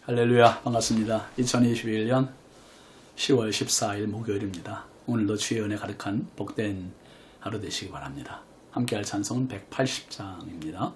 할렐루야, 반갑습니다. 2021년 10월 14일 목요일입니다. 오늘도 주의 은혜 가득한 복된 하루 되시기 바랍니다. 함께할 찬송은 180장입니다.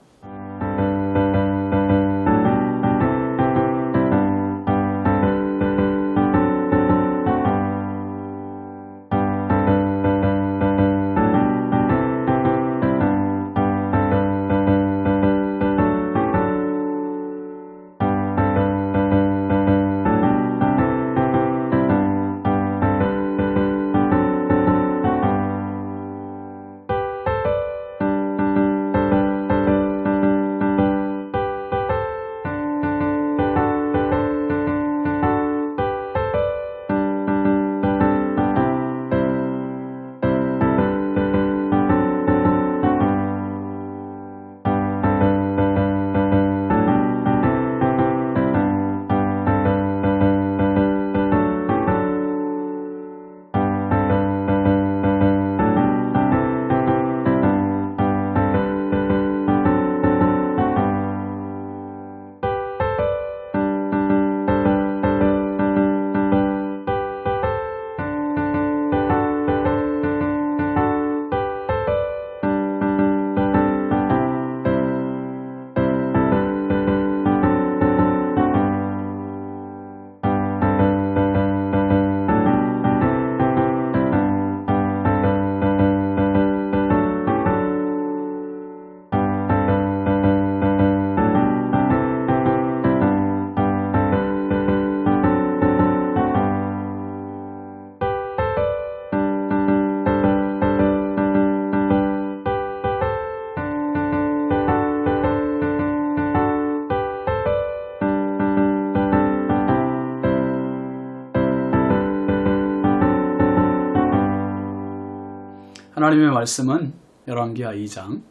하나님의 말씀은 열왕기하 2장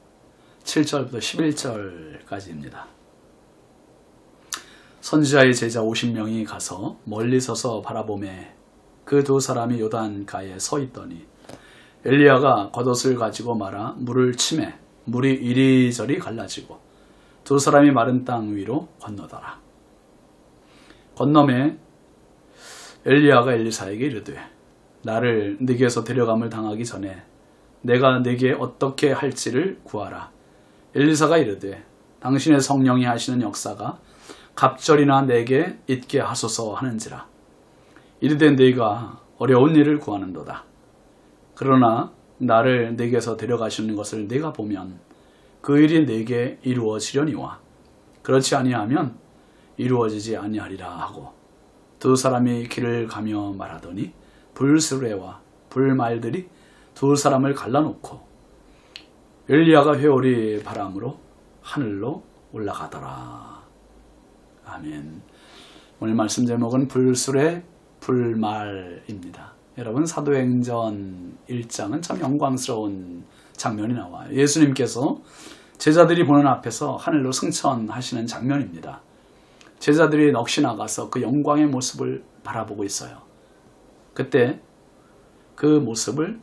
7절부터 11절까지입니다. 선지자의 제자 50명이 가서 멀리 서서 바라보매 그 두 사람이 요단가에 서 있더니 엘리야가 겉옷을 가지고 말아 물을 치매 물이 이리저리 갈라지고 두 사람이 마른 땅 위로 건너더라. 건너매 엘리야가 엘리사에게 이르되 나를 네게서 데려감을 당하기 전에 내가 네게 어떻게 할지를 구하라. 엘리사가 이르되 당신의 성령이 하시는 역사가 갑절이나 내게 있게 하소서 하는지라. 이르되 네가 어려운 일을 구하는도다. 그러나 나를 네게서 데려가시는 것을 네가 보면 그 일이 네게 이루어지려니와 그렇지 아니하면 이루어지지 아니하리라 하고 두 사람이 길을 가며 말하더니 불수레와 불말들이 두 사람을 갈라놓고 엘리야가 회오리 바람으로 하늘로 올라가더라. 아멘. 오늘 말씀 제목은 불수레 불말입니다. 여러분, 사도행전 1장은 참 영광스러운 장면이 나와요. 예수님께서 제자들이 보는 앞에서 하늘로 승천하시는 장면입니다. 제자들이 넋이 나가서 그 영광의 모습을 바라보고 있어요. 그때 그 모습을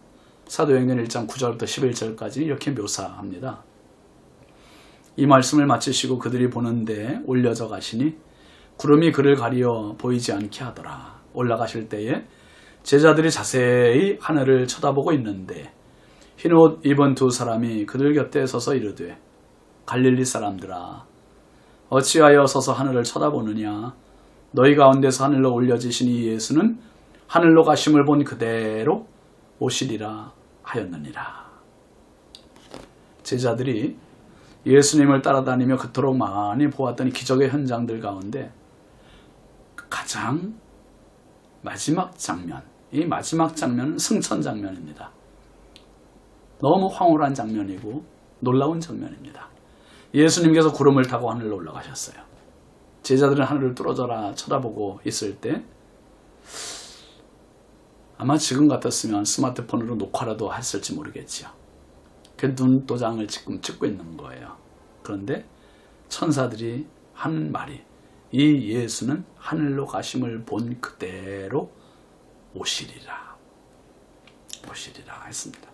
사도행전 1장 9절부터 11절까지 이렇게 묘사합니다. 이 말씀을 마치시고 그들이 보는데 올려져 가시니 구름이 그를 가리어 보이지 않게 하더라. 올라가실 때에 제자들이 자세히 하늘을 쳐다보고 있는데 흰옷 입은 두 사람이 그들 곁에 서서 이르되 갈릴리 사람들아 어찌하여 서서 하늘을 쳐다보느냐. 너희 가운데서 하늘로 올려지신 이 예수는 하늘로 가심을 본 그대로 오시리라 하였느니라. 제자들이 예수님을 따라다니며 그토록 많이 보았던 기적의 현장들 가운데 가장 마지막 장면, 이 마지막 장면은 승천 장면입니다. 너무 황홀한 장면이고 놀라운 장면입니다. 예수님께서 구름을 타고 하늘로 올라가셨어요. 제자들은 하늘을 뚫어져라 쳐다보고 있을 때 아마 지금 같았으면 스마트폰으로 녹화라도 했을지 모르겠지요. 그 눈도장을 지금 찍고 있는 거예요. 그런데 천사들이 한 말이 이 예수는 하늘로 가심을 본 그대로 오시리라 했습니다.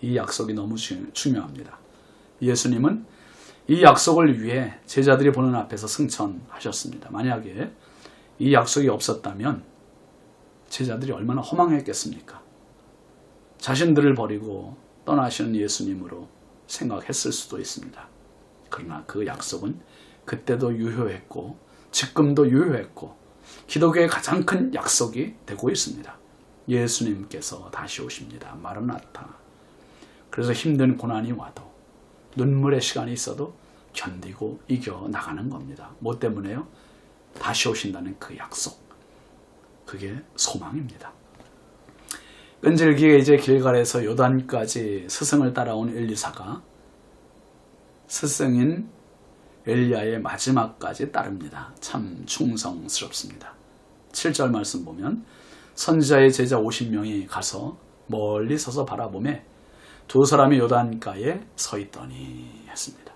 이 약속이 너무 중요합니다. 예수님은 이 약속을 위해 제자들이 보는 앞에서 승천하셨습니다. 만약에 이 약속이 없었다면 제자들이 얼마나 허망했겠습니까? 자신들을 버리고 떠나시는 예수님으로 생각했을 수도 있습니다. 그러나 그 약속은 그때도 유효했고 지금도 유효했고 기독교의 가장 큰 약속이 되고 있습니다. 예수님께서 다시 오십니다. 마르나타. 그래서 힘든 고난이 와도 눈물의 시간이 있어도 견디고 이겨나가는 겁니다. 뭐 때문에요? 다시 오신다는 그 약속. 그게 소망입니다. 끈질기게 이제 길갈에서 요단까지 스승을 따라온 엘리사가 스승인 엘리야의 마지막까지 따릅니다. 참 충성스럽습니다. 7절 말씀 보면 선지자의 제자 50명이 가서 멀리 서서 바라보매 두 사람이 요단가에 서 있더니 했습니다.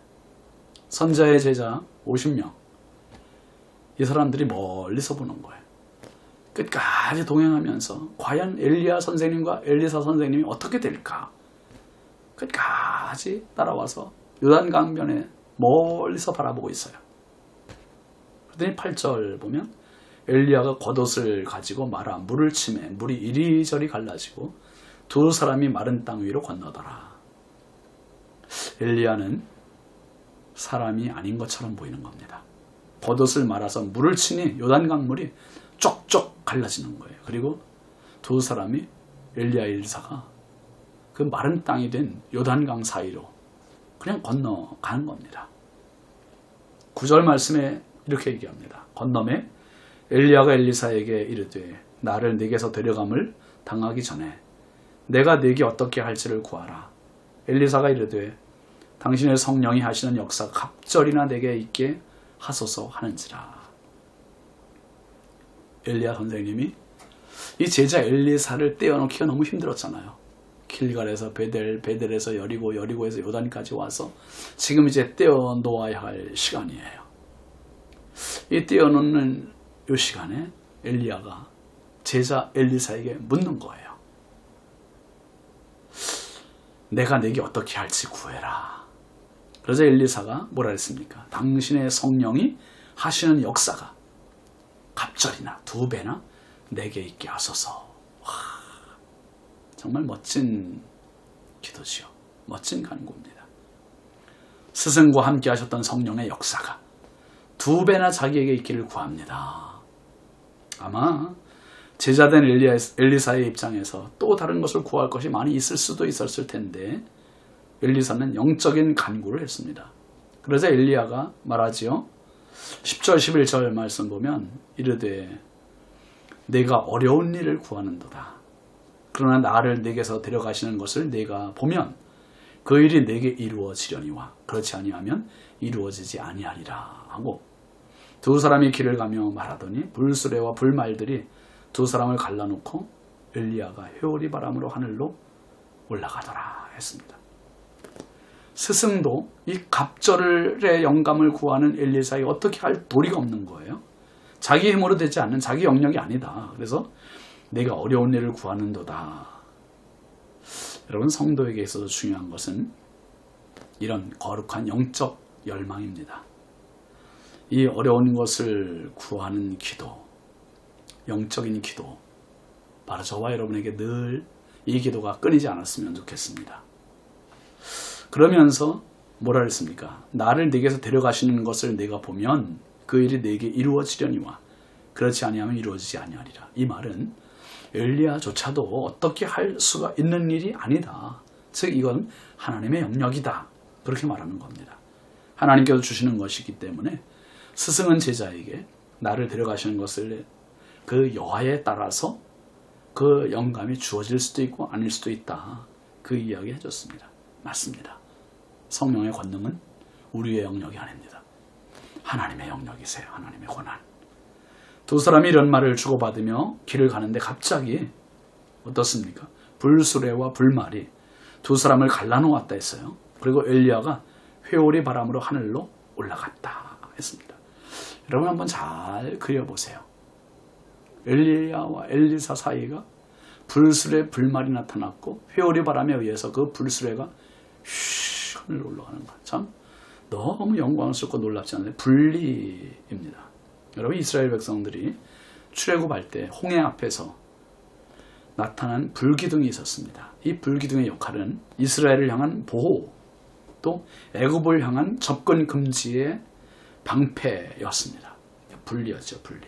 선지자의 제자 50명. 이 사람들이 멀리서 보는 거예요. 끝까지 동행하면서 과연 엘리야 선생님과 엘리사 선생님이 어떻게 될까? 끝까지 따라와서 요단강변에 멀리서 바라보고 있어요. 그랬더니 8절 보면 엘리야가 겉옷을 가지고 말아 물을 치매 물이 이리저리 갈라지고 두 사람이 마른 땅 위로 건너더라. 엘리야는 사람이 아닌 것처럼 보이는 겁니다. 겉옷을 말아서 물을 치니 요단강 물이 쪽쪽 갈라지는 거예요. 그리고 두 사람이 엘리야 엘리사가 그 마른 땅이 된 요단강 사이로 그냥 건너가는 겁니다. 9절 말씀에 이렇게 얘기합니다. 건너매 엘리야가 엘리사에게 이르되 나를 네게서 데려감을 당하기 전에 내가 네게 어떻게 할지를 구하라. 엘리사가 이르되 당신의 성령이 하시는 역사가 갑절이나 내게 있게 하소서 하는지라. 엘리야 선생님이 이 제자 엘리사를 떼어놓기가 너무 힘들었잖아요. 길갈에서 베델, 베델에서 여리고, 여리고에서 요단까지 와서 지금 이제 떼어놓아야 할 시간이에요. 이 떼어놓는 이 시간에 엘리야가 제자 엘리사에게 묻는 거예요. 내가 내게 어떻게 할지 구해라. 그래서 엘리사가 뭐라 했습니까? 당신의 성령이 하시는 역사가 갑절이나 2배나 내게 있게 하소서. 와, 정말 멋진 기도지요. 멋진 간구입니다. 스승과 함께 하셨던 성령의 역사가 2배나 자기에게 있기를 구합니다. 아마 제자된 엘리사의 입장에서 또 다른 것을 구할 것이 많이 있을 수도 있었을 텐데 엘리사는 영적인 간구를 했습니다. 그래서 엘리야가 말하지요. 10절 11절 말씀 보면 이르되 내가 어려운 일을 구하는도다. 그러나 나를 내게서 데려가시는 것을 내가 보면 그 일이 내게 이루어지려니와 그렇지 아니하면 이루어지지 아니하리라 하고 두 사람이 길을 가며 말하더니 불수레와 불말들이 두 사람을 갈라놓고 엘리야가 회오리 바람으로 하늘로 올라가더라 했습니다. 스승도 이 갑절의 영감을 구하는 엘리사에 어떻게 할 도리가 없는 거예요. 자기 힘으로 되지 않는 자기 영역이 아니다. 그래서 내가 어려운 일을 구하는도다. 여러분 성도에게 있어서 중요한 것은 이런 거룩한 영적 열망입니다. 이 어려운 것을 구하는 기도, 영적인 기도, 바로 저와 여러분에게 늘 이 기도가 끊이지 않았으면 좋겠습니다. 그러면서 뭐라 그랬습니까? 나를 네게서 데려가시는 것을 내가 보면 그 일이 내게 이루어지려니와 그렇지 아니하면 이루어지지 아니하리라. 이 말은 엘리야조차도 어떻게 할 수가 있는 일이 아니다. 즉 이건 하나님의 영역이다. 그렇게 말하는 겁니다. 하나님께서 주시는 것이기 때문에 스승은 제자에게 나를 데려가시는 것을 그 여하에 따라서 그 영감이 주어질 수도 있고 아닐 수도 있다. 그 이야기 해줬습니다. 맞습니다. 성령의 권능은 우리의 영역이 아닙니다. 하나님의 영역이세요. 하나님의 권한. 두 사람이 이런 말을 주고받으며 길을 가는데 갑자기 어떻습니까? 불수레와 불말이 두 사람을 갈라놓았다 했어요. 그리고 엘리야가 회오리 바람으로 하늘로 올라갔다 했습니다. 여러분 한번 잘 그려보세요. 엘리야와 엘리사 사이가 불수레 불말이 나타났고 회오리 바람에 의해서 그 불수레가 하늘로 올라가는 것. 참 너무 영광스럽고 놀랍지 않나요? 분리입니다. 여러분, 이스라엘 백성들이 출애굽할 때 홍해 앞에서 나타난 불기둥이 있었습니다. 이 불기둥의 역할은 이스라엘을 향한 보호, 또 애굽을 향한 접근 금지의 방패였습니다. 분리였죠, 분리.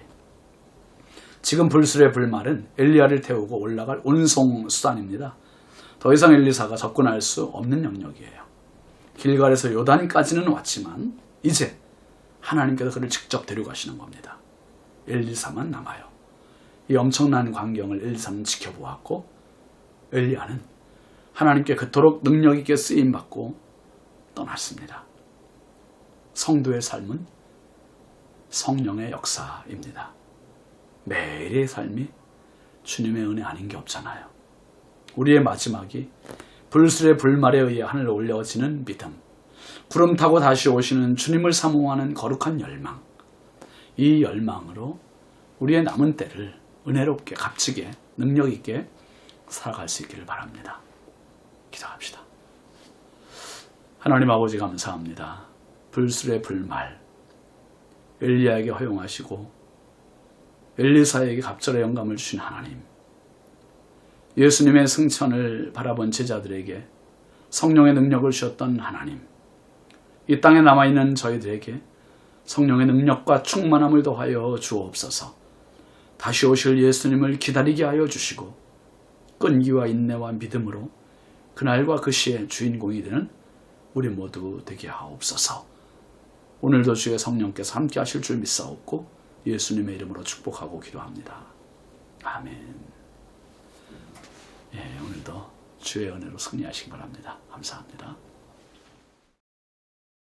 지금 불술의 불말은 엘리야를 태우고 올라갈 운송 수단입니다. 더 이상 엘리사가 접근할 수 없는 영역이에요. 길갈에서 요단까지는 왔지만 이제 하나님께서 그를 직접 데려가시는 겁니다. 엘리사만 남아요. 이 엄청난 광경을 엘리사는 지켜보았고, 엘리야는 하나님께 그토록 능력 있게 쓰임받고 떠났습니다. 성도의 삶은 성령의 역사입니다. 매일의 삶이 주님의 은혜 아닌 게 없잖아요. 우리의 마지막이 불술의 불말에 의해 하늘에 올려지는 믿음, 구름 타고 다시 오시는 주님을 사모하는 거룩한 열망, 이 열망으로 우리의 남은 때를 은혜롭게, 값지게, 능력 있게 살아갈 수 있기를 바랍니다. 기도합시다. 하나님 아버지, 감사합니다. 불술의 불말, 엘리야에게 허용하시고 엘리사에게 갑절의 영감을 주신 하나님, 예수님의 승천을 바라본 제자들에게 성령의 능력을 주셨던 하나님, 이 땅에 남아있는 저희들에게 성령의 능력과 충만함을 더하여 주옵소서. 다시 오실 예수님을 기다리게 하여 주시고 끈기와 인내와 믿음으로 그날과 그 시의 주인공이 되는 우리 모두 되게 하옵소서. 오늘도 주의 성령께서 함께 하실 줄 믿사옵고 예수님의 이름으로 축복하고 기도합니다. 아멘. 오늘도 주의 은혜로 승리하시기 바랍니다. 감사합니다.